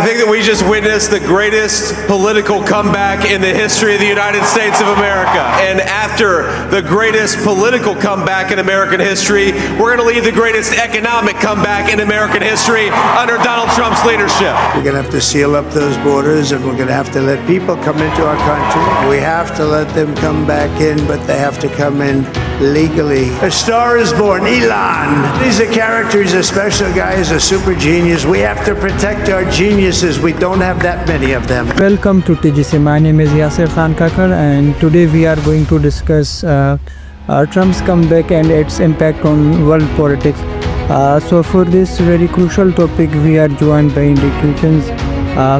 think that we just witnessed the greatest political comeback in the history of the United States of America. And after the greatest political comeback in American history, we're going to lead the greatest economic comeback in American history under Donald Trump's leadership. We're going to have to seal up those borders, and we're going to have to let people come into our country. We have to let them come back in, but they have to come in legally. A star is born, Elon. He's a character, he's a special guy, he's a super genius. We have to protect our geniuses. We don't have that many of them. Welcome to TGC. My name is Yasir Kakar, and today we are going to discuss Trump's comeback and its impact on world politics. So for this very crucial topic, we are joined by Andy Kuchins,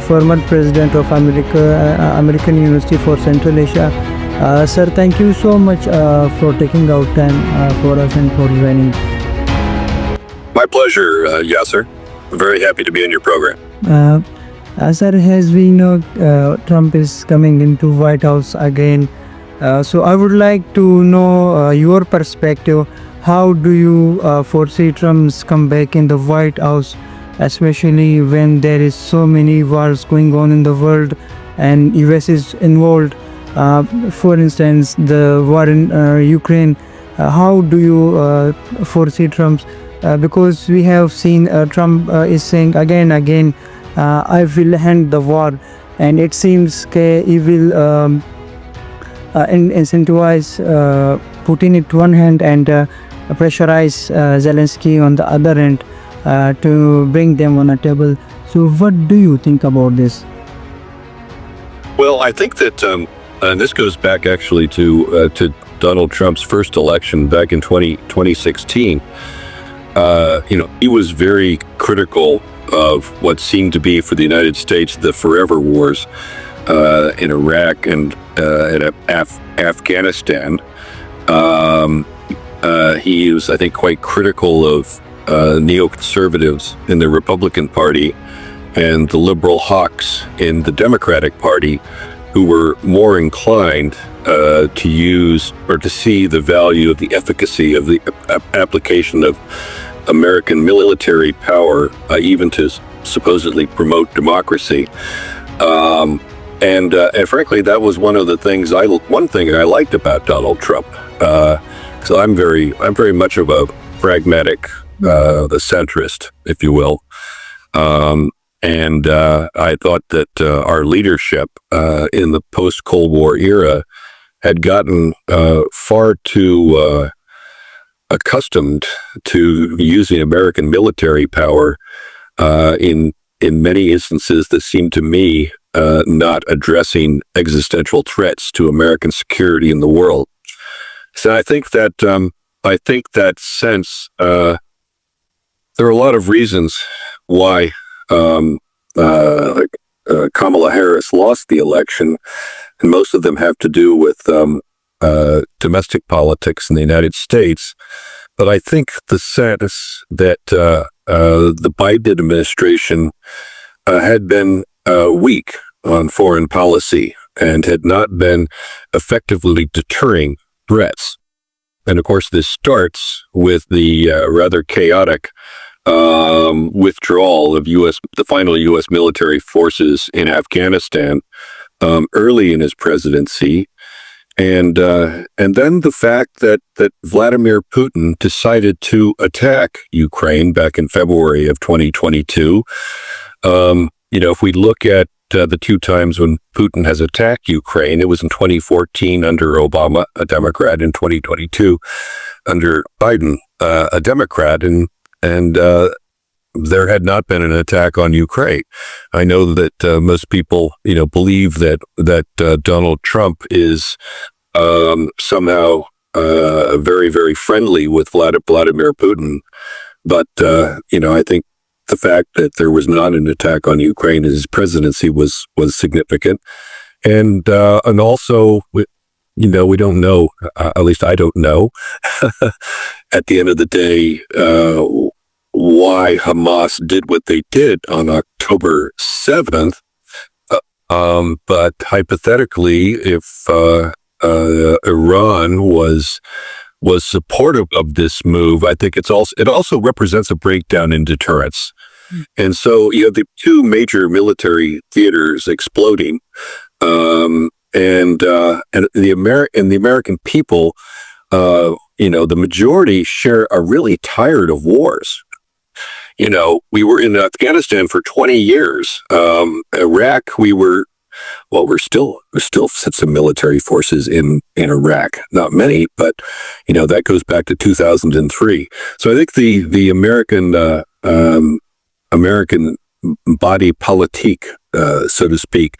former president of American University for Central Asia. Sir, thank you so much for taking out time for us and for joining. My pleasure, Yasir. I'm very happy to be in your program. Sir, as we know, Trump is coming into White House again. So I would like to know your perspective. How do you foresee Trump's comeback in the White House, especially when there is so many wars going on in the world and US is involved? For instance, the war in Ukraine. How do you foresee Trump's? Because we have seen Trump is saying again, I will end the war, and it seems he will incentivize Putin at one hand and pressurize Zelensky on the other end to bring them on a table. So what do you think about this? Well, I think that, and this goes back actually to Donald Trump's first election back in 2016. He was very critical of what seemed to be for the United States the forever wars in Iraq and in Afghanistan. He was, I think, quite critical of neoconservatives in the Republican Party and the liberal hawks in the Democratic Party, who were more inclined to use or to see the value of the efficacy of the application of American military power, even to supposedly promote democracy. And frankly, that was one thing I liked about Donald Trump. So I'm very much of a pragmatic, the centrist, if you will. And I thought that our leadership in the post-Cold War era had gotten far too accustomed to using American military power in many instances that seemed to me not addressing existential threats to American security in the world. So I think that sense, there are a lot of reasons why Kamala Harris lost the election, and most of them have to do with domestic politics in the United States. But I think the sense that the Biden administration had been weak on foreign policy and had not been effectively deterring threats. And of course, this starts with the rather chaotic withdrawal of the final U.S. military forces in Afghanistan early in his presidency, and then the fact that Vladimir Putin decided to attack Ukraine back in February of 2022. If we look at the two times when Putin has attacked Ukraine, it was in 2014 under Obama, a Democrat, in 2022 under Biden, a Democrat, and there had not been an attack on Ukraine. I know that most people, believe that Donald Trump is somehow very, very friendly with Vladimir Putin, but I think the fact that there was not an attack on Ukraine in his presidency was significant, and also we don't know, at least I don't know, at the end of the day, why Hamas did what they did on October 7th. But hypothetically, if Iran was supportive of this move, I think it also represents a breakdown in deterrence. And so you have the two major military theaters exploding, and the American people, the majority are really tired of wars. We were in Afghanistan for 20 years. Iraq, we're still some military forces in Iraq. Not many, but that goes back to 2003. So I think the American body politique, so to speak,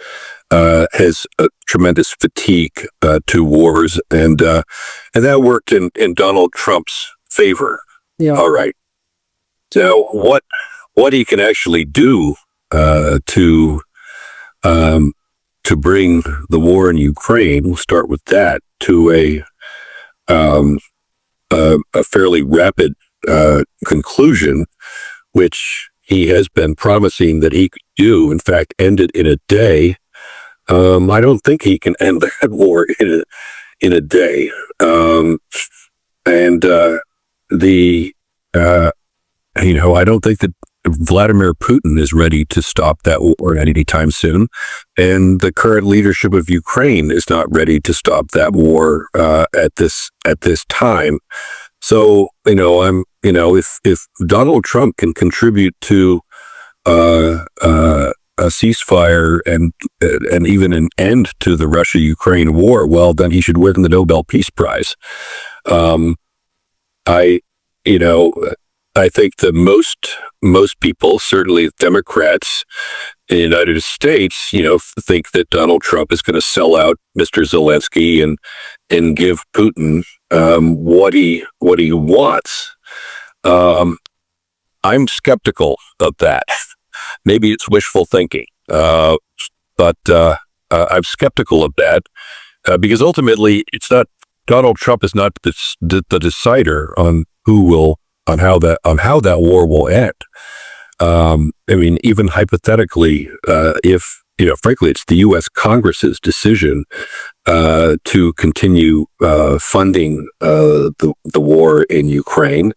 has a tremendous fatigue to wars, and that worked in Donald Trump's favor. Yeah. All right. So what he can actually do to bring the war in Ukraine, we'll start with that, to a fairly rapid conclusion, which he has been promising that he could do. In fact, end it in a day. I don't think he can end that war in a day. I don't think that Vladimir Putin is ready to stop that war anytime soon, and the current leadership of Ukraine is not ready to stop that war at this time. So, if Donald Trump can contribute to a ceasefire and even an end to the Russia-Ukraine war, well, then he should win the Nobel Peace Prize. I think that most people, certainly Democrats in the United States, think that Donald Trump is going to sell out Mr. Zelensky and give Putin what he wants. I'm skeptical of that. Maybe it's wishful thinking, but I'm skeptical of that because ultimately, Donald Trump is not the decider on how that war will end. Even hypothetically, if frankly, it's the U.S. Congress's decision to continue funding the war in Ukraine,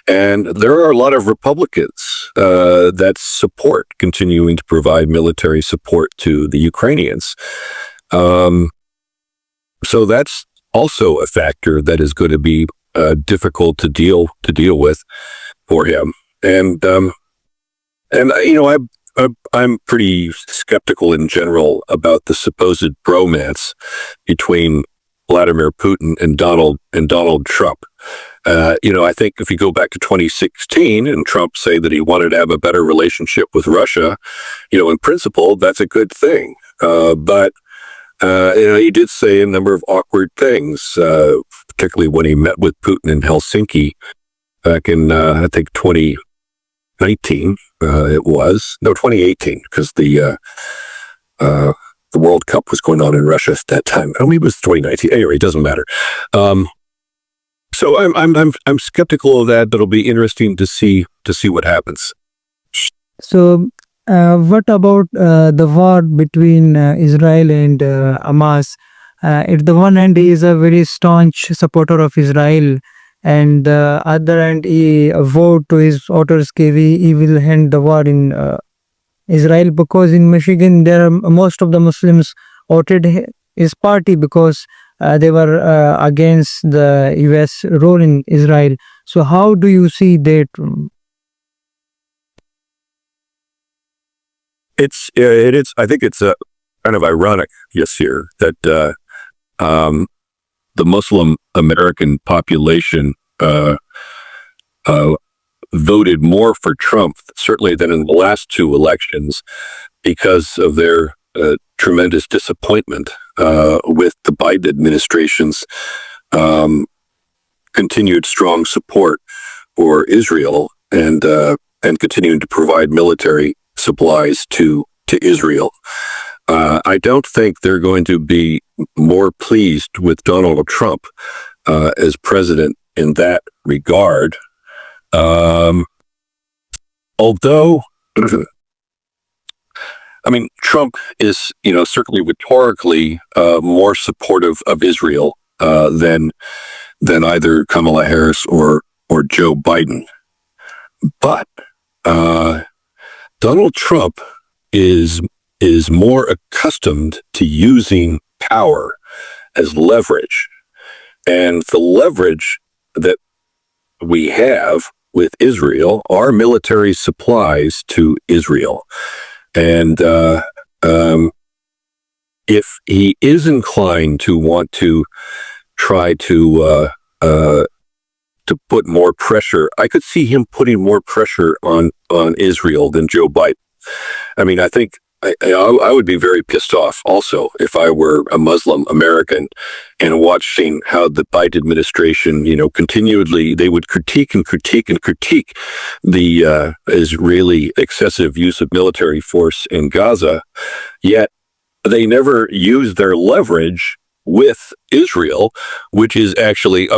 and there are a lot of Republicans that support continuing to provide military support to the Ukrainians. So that's also a factor that is going to be difficult to deal with for him, and I'm pretty skeptical in general about the supposed bromance between Vladimir Putin and Donald Trump. I think if you go back to 2016 and Trump say that he wanted to have a better relationship with Russia, in principle that's a good thing, but he did say a number of awkward things, particularly when he met with Putin in Helsinki back in, I think, 2019. 2018, because the World Cup was going on in Russia at that time. I mean, it was 2019. Anyway, it doesn't matter. So I'm skeptical of that, but it'll be interesting to see what happens. So, what about the war between Israel and Hamas? At the one hand, he is a very staunch supporter of Israel, and other hand, he vowed to his voters that he will end the war in Israel, because in Michigan, most of the Muslims voted his party because they were against the U.S. role in Israel. So, how do you see that? It is. I think it's kind of ironic, Yasir, that the Muslim American population voted more for Trump, certainly, than in the last two elections, because of their tremendous disappointment with the Biden administration's continued strong support for Israel and continuing to provide military supplies to Israel. I don't think they're going to be more pleased with Donald Trump as president in that regard. Although, Trump is, certainly rhetorically more supportive of Israel than either Kamala Harris or Joe Biden. But Donald Trump is more accustomed to using power as leverage, and the leverage that we have with Israel are military supplies to Israel. And if he is inclined to want to try to put more pressure, I could see him putting more pressure on Israel than Joe Biden. I mean, I think I would be very pissed off also if I were a Muslim American and watching how the Biden administration, continually they would critique the Israeli excessive use of military force in Gaza, yet they never use their leverage with Israel, which is actually,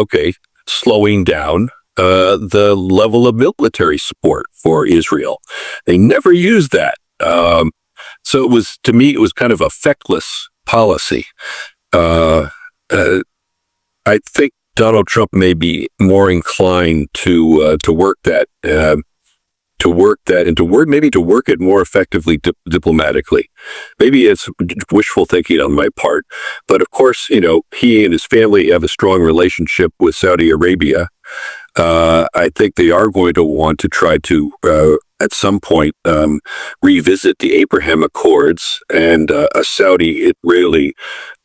slowing down the level of military support for Israel. They never use that. So to me, it was kind of a feckless policy. I think Donald Trump may be more inclined to work that, and to work it more effectively diplomatically. Maybe it's wishful thinking on my part, but of course, he and his family have a strong relationship with Saudi Arabia. I think they are going to want to try to, at some point, revisit the Abraham Accords and a Saudi-Israeli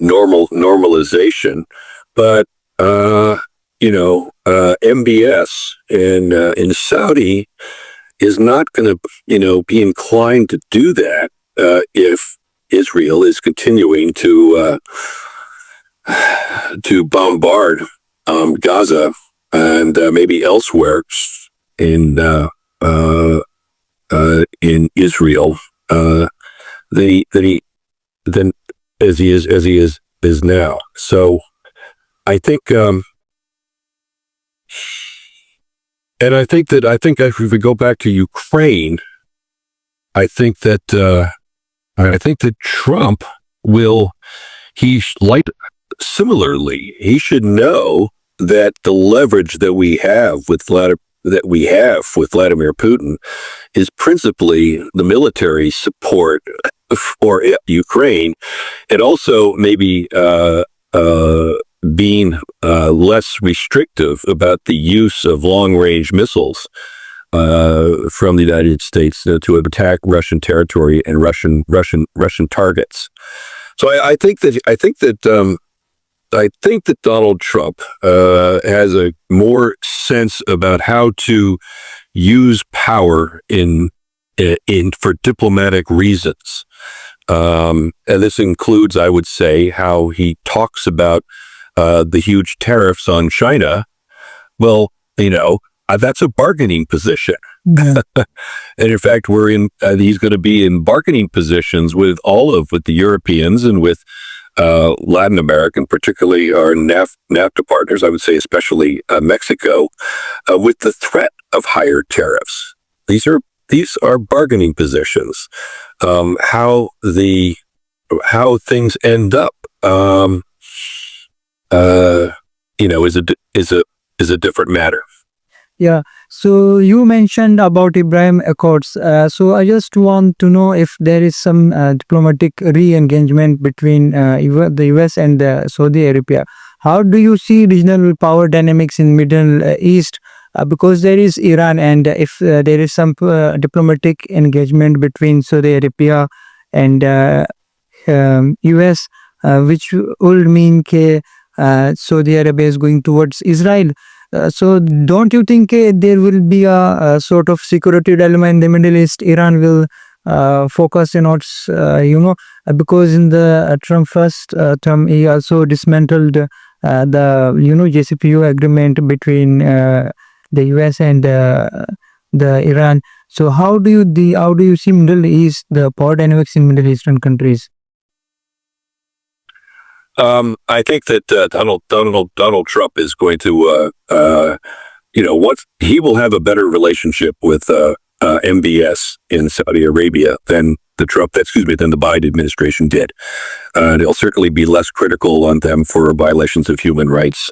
normalization. But MBS in Saudi is not going to, be inclined to do that if Israel is continuing to bombard Gaza and maybe elsewhere in Israel. Than as he is now. So I think. And I think if we go back to Ukraine, I think that Trump similarly, he should know that the leverage that we have with Vladimir Putin is principally the military support for Ukraine, and also maybe being less restrictive about the use of long-range missiles from the United States to attack Russian territory and Russian targets. So I think that Donald Trump has a more sense about how to use power for diplomatic reasons, and this includes, I would say, how he talks about the huge tariffs on China. Well, that's a bargaining position. Yeah. And in fact, he's going to be in bargaining positions with the Europeans and with Latin America, and particularly our NAFTA partners, I would say especially Mexico, with the threat of higher tariffs. These are bargaining positions. How things end up, is a different matter. Yeah. So you mentioned about Abraham Accords. So I just want to know if there is some diplomatic re-engagement between the U.S. and Saudi Arabia. How do you see regional power dynamics in Middle East? Because there is Iran, and if there is some diplomatic engagement between Saudi Arabia and U.S., which would mean Saudi Arabia is going towards Israel. So don't you think there will be a sort of security dilemma in the Middle East? Iran will focus on its, because in the Trump first term, he also dismantled the, JCPOA agreement between the US and the Iran. So how do you see Middle East, the power dynamics in Middle Eastern countries? I think that Donald Trump is going to, he will have a better relationship with MBS in Saudi Arabia than the Biden administration did. He'll certainly be less critical on them for violations of human rights,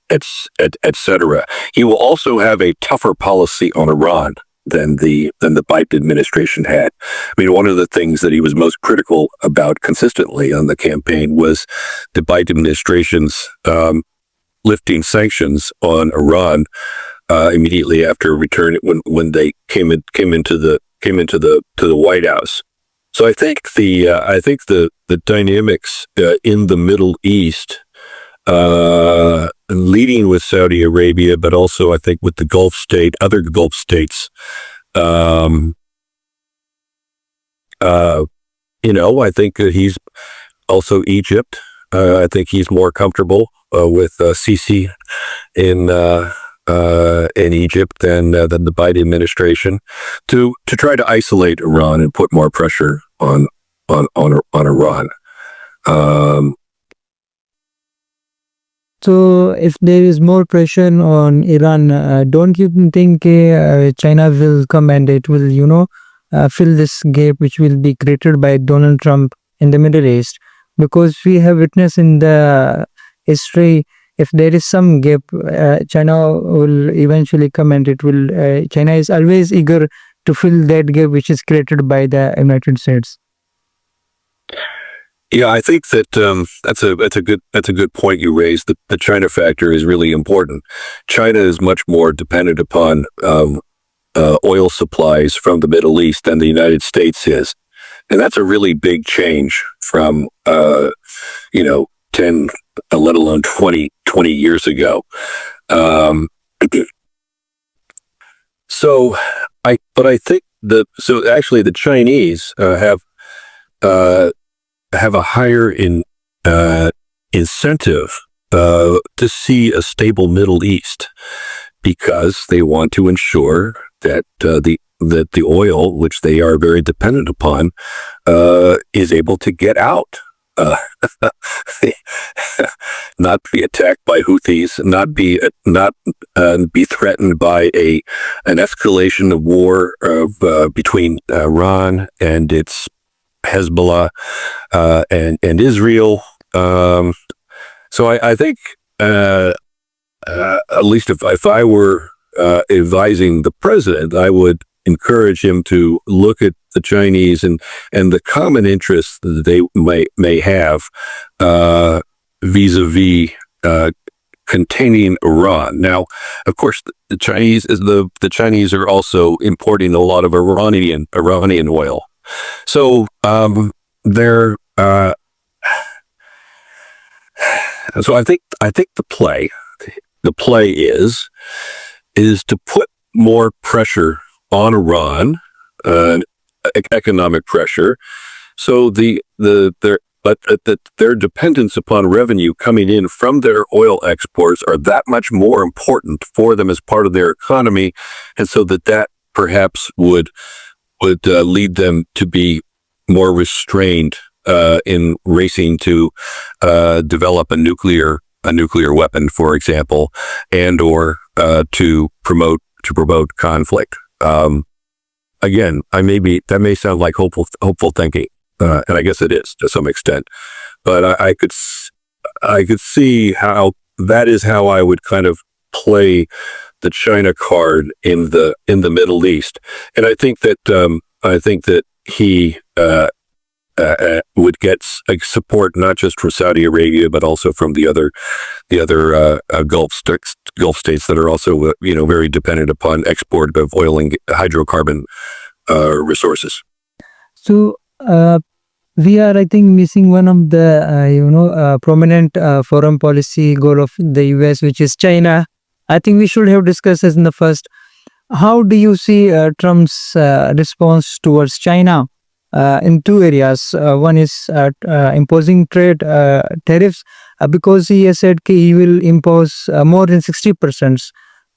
etc. He will also have a tougher policy on Iran than the Biden administration had. I mean, one of the things that he was most critical about consistently on the campaign was the Biden administration's lifting sanctions on Iran immediately after return when they came into the White House. So I think the dynamics in the Middle East, leading with Saudi Arabia, but also I think with the other Gulf states, I think that he's also Egypt. I think he's more comfortable with Sisi in Egypt than the Biden administration to try to isolate Iran and put more pressure on Iran. So, if there is more pressure on Iran, don't you think China will come and it will, fill this gap which will be created by Donald Trump in the Middle East? Because we have witnessed in the history, if there is some gap, China will eventually come and it will. China is always eager to fill that gap which is created by the United States. Yeah, I think that that's a good point you raised. The China factor is really important. China is much more dependent upon oil supplies from the Middle East than the United States is, and that's a really big change from 10, let alone 20 years ago. I think actually the Chinese have a higher incentive to see a stable Middle East because they want to ensure that the oil, which they are very dependent upon, is able to get out, not be attacked by Houthis, not be threatened by an escalation of war between Iran and its Hezbollah and Israel. So I think at least if I were advising the president, I would encourage him to look at the Chinese and the common interests that they may have vis-a-vis containing Iran. Now, of course, the Chinese are also importing a lot of Iranian oil. So they're so I think the play is to put more pressure on Iran, economic pressure, so their dependence upon revenue coming in from their oil exports are that much more important for them as part of their economy, and so that perhaps would lead them to be more restrained in racing to develop a nuclear weapon, for example, and or to promote conflict. Again, that may sound like hopeful thinking, and I guess it is to some extent. But I could see how that is how I would kind of play the China card in the Middle East, and I think that he would get support not just from Saudi Arabia but also from the other Gulf states that are also very dependent upon export of oil and hydrocarbon resources. So we are, I think, missing one of the prominent foreign policy goal of the U.S., which is China. I think we should have discussed this in the first. How do you see Trump's response towards China in two areas? One is imposing trade tariffs because he has said he will impose more than 60%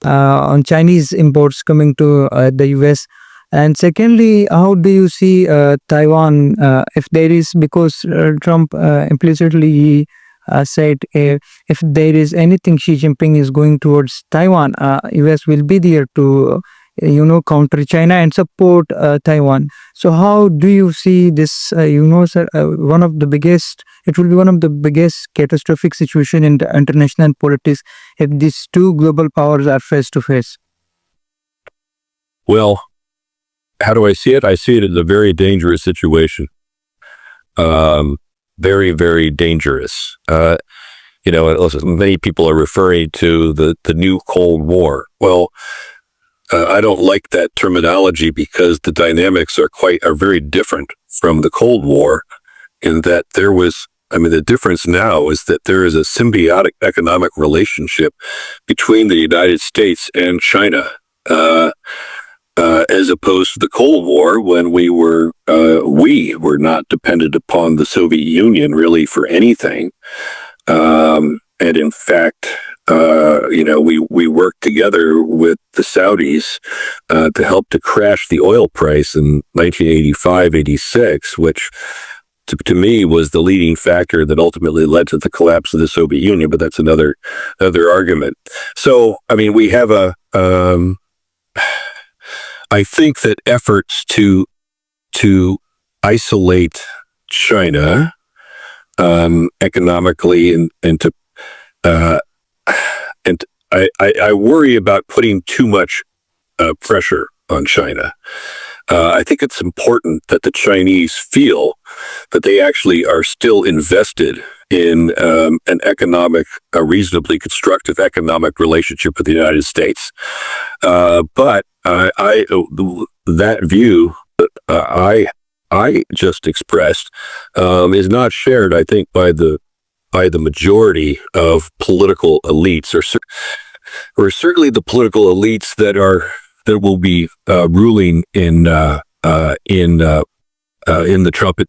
on Chinese imports coming to the US. And secondly, how do you see Taiwan if there is, because Trump implicitly said if there is anything Xi Jinping is going towards Taiwan, US will be there to counter China and support Taiwan. So how do you see this, sir, one of the biggest, it will be one of the biggest catastrophic situation in the international politics if these two global powers are face to face? Well, how do I see it? I see it as a very dangerous situation. Very, very dangerous. Many people are referring to the new Cold War. Well, I don't like that terminology because the dynamics are very different from the Cold War, in that the difference now is that there is a symbiotic economic relationship between the United States and China, as opposed to the Cold War, when we were not dependent upon the Soviet Union really for anything. And in fact, we worked together with the Saudis to help to crash the oil price in 1985, 86, which to me was the leading factor that ultimately led to the collapse of the Soviet Union. But that's another argument. So, we have I think that efforts to isolate China economically and I worry about putting too much pressure on China. I think it's important that the Chinese feel that they actually are still invested in a reasonably constructive economic relationship with the United States. But that view that I just expressed is not shared, I think, by the majority of political elites, or certainly the political elites that will be ruling in the Trump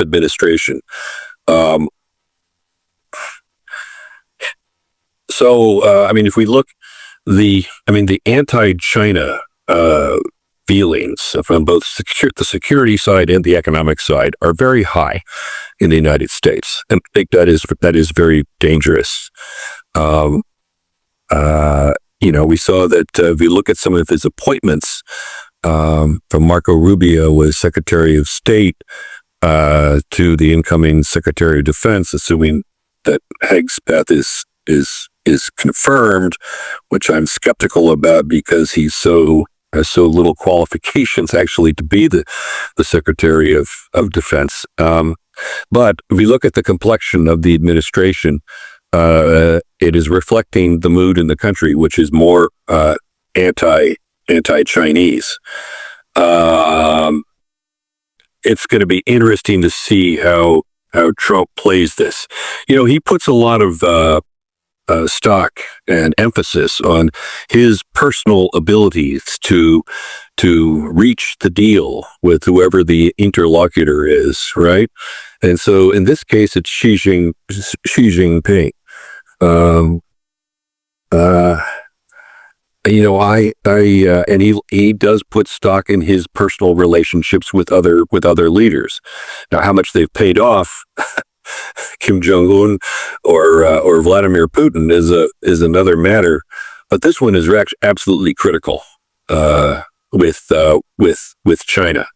administration. If we look, the anti-China feelings from both the security side and the economic side are very high in the United States, and I think that is very dangerous. We saw that if you look at some of his appointments, from Marco Rubio as Secretary of State to the incoming Secretary of Defense, assuming that Hegseth is confirmed, which I'm skeptical about because he has so little qualifications actually to be the Secretary of Defense. But if we look at the complexion of the administration, it is reflecting the mood in the country, which is more anti-Chinese. It's going to be interesting to see how Trump plays this. He puts a lot of stock and emphasis on his personal abilities to reach the deal with whoever the interlocutor is, right? And so in this case, it's Xi Jinping. And he does put stock in his personal relationships with other leaders. Now, how much they've paid off Kim Jong-un or Vladimir Putin is another matter, but this one is absolutely critical with China.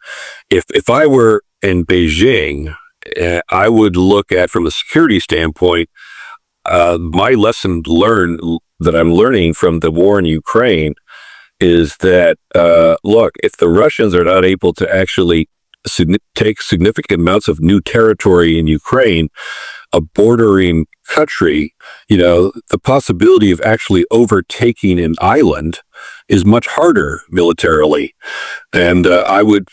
If I were in Beijing, I would look at, from a security standpoint, my lesson learned that I'm learning from the war in Ukraine is that, look, if the Russians are not able to actually take significant amounts of new territory in Ukraine, a bordering country, the possibility of actually overtaking an island is much harder militarily. And I would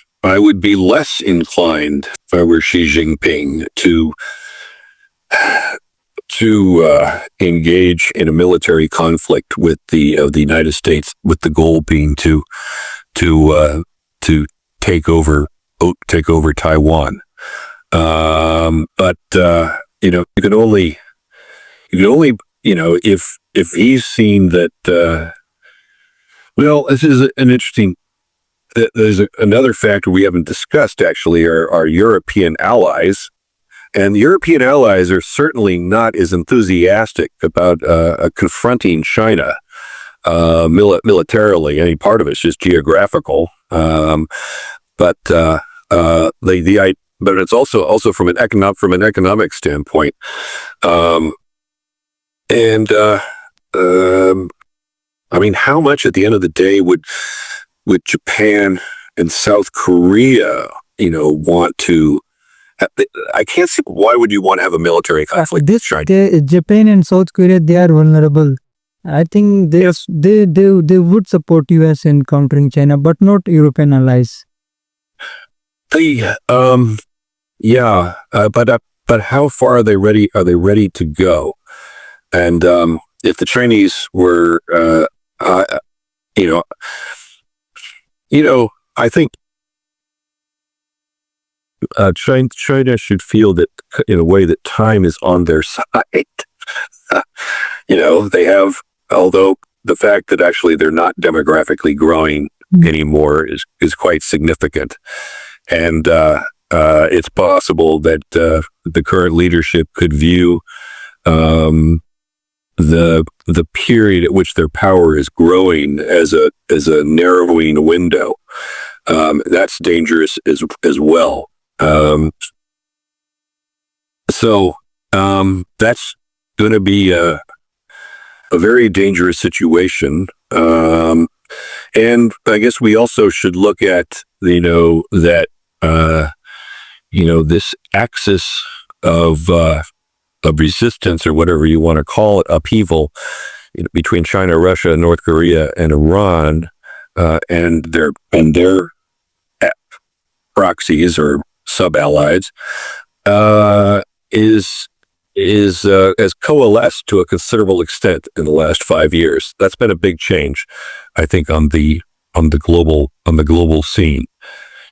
be less inclined, if I were Xi Jinping, to engage in a military conflict with the United States, with the goal being to take over Taiwan. But you can only if he's seen that. Well, this is an interesting. There's another factor we haven't discussed, actually, are our European allies. And the European allies are certainly not as enthusiastic about confronting China militarily. Any part of it's just geographical, but it's also from an economic standpoint. How much at the end of the day would Japan and South Korea, want to. I can't see why would you want to have a military conflict with China. Japan and South Korea, they are vulnerable. I think they would support US in countering China, but not European allies. But how far are they ready? Are they ready to go? And if the Chinese were, I think China should feel that in a way that time is on their side. They have, although the fact that actually they're not demographically growing anymore is quite significant. And it's possible that the current leadership could view the period at which their power is growing as a narrowing window. That's dangerous as well. So that's going to be a very dangerous situation. And I guess we also should look at, that, this axis of resistance, or whatever you want to call it, upheaval between China, Russia, North Korea, and Iran, and their proxies or sub-allies, has coalesced to a considerable extent in the last 5 years. That's been a big change, I think, on the global scene.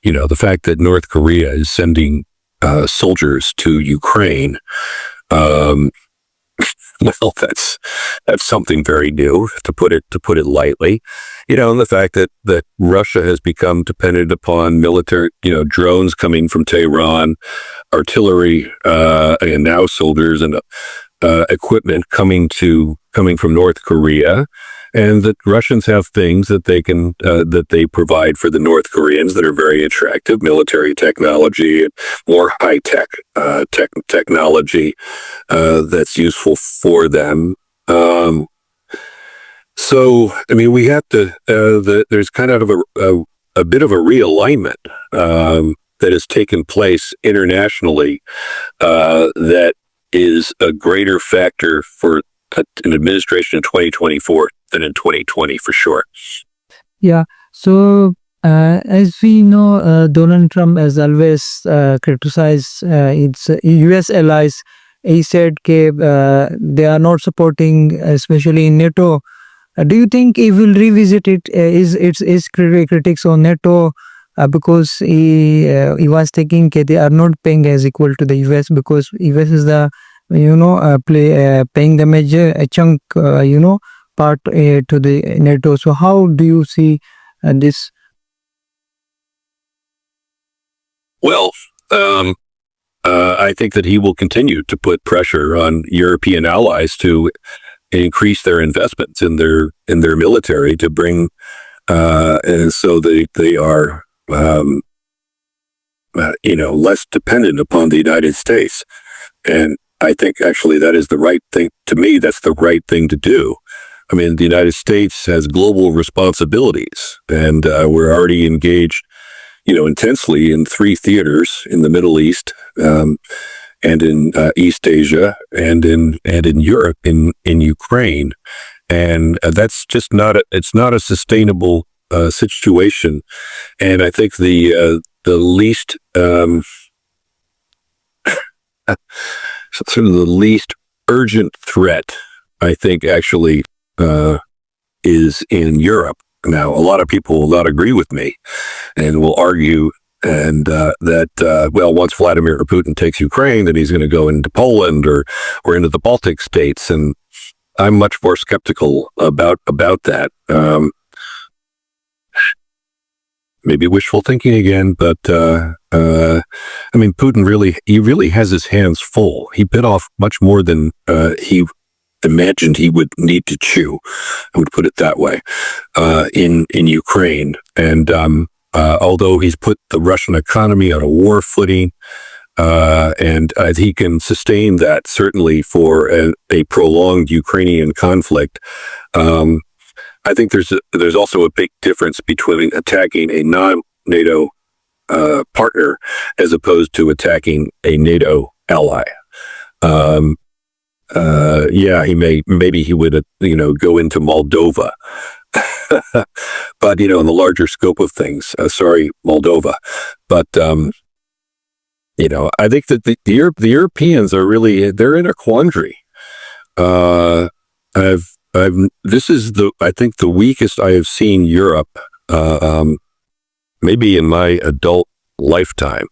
The fact that North Korea is sending soldiers to Ukraine, well, that's something very new, to put it lightly. And the fact that Russia has become dependent upon military, drones coming from Tehran, artillery, and now soldiers and equipment coming from North Korea, and that Russians have things that they provide for the North Koreans that are very attractive: military technology and more high tech technology that's useful for them. So, we have to. There's kind of a bit of a realignment that has taken place internationally that is a greater factor for an administration in 2024 than in 2020, for sure. Yeah. So as we know, Donald Trump has always criticized its US allies. He said they are not supporting, especially in NATO. Do you think he will revisit it? His critics on NATO because he was thinking they are not paying as equal to the US, because US is the paying the major chunk part to the NATO. So how do you see this? Well, I think that he will continue to put pressure on European allies to increase their investments in their military, to bring and so they are less dependent upon the United States. And I think actually that is the right thing. To me, that's the right thing to do. The United States has global responsibilities, and we're already engaged, intensely in 3 theaters in the Middle East, and in East Asia, and in Europe, in Ukraine, and that's just not a sustainable situation. And I think the least sort of the least urgent threat, I think, actually is in Europe. Now, a lot of people will not agree with me and will argue that once Vladimir Putin takes Ukraine, then he's going to go into Poland or into the Baltic states, and I'm much more skeptical about that. Maybe wishful thinking again, but Putin really has his hands full. He bit off much more than he imagined he would need to chew. I would put it that way, in Ukraine. And although he's put the Russian economy on a war footing, and he can sustain that certainly for a prolonged Ukrainian conflict. I think there's also a big difference between attacking a NATO partner as opposed to attacking a NATO ally. Maybe he would, go into Moldova. But, in the larger scope of things, Moldova. But, I think that the Europeans are really, they're in a quandary. This is I think the weakest I have seen Europe, maybe in my adult lifetime.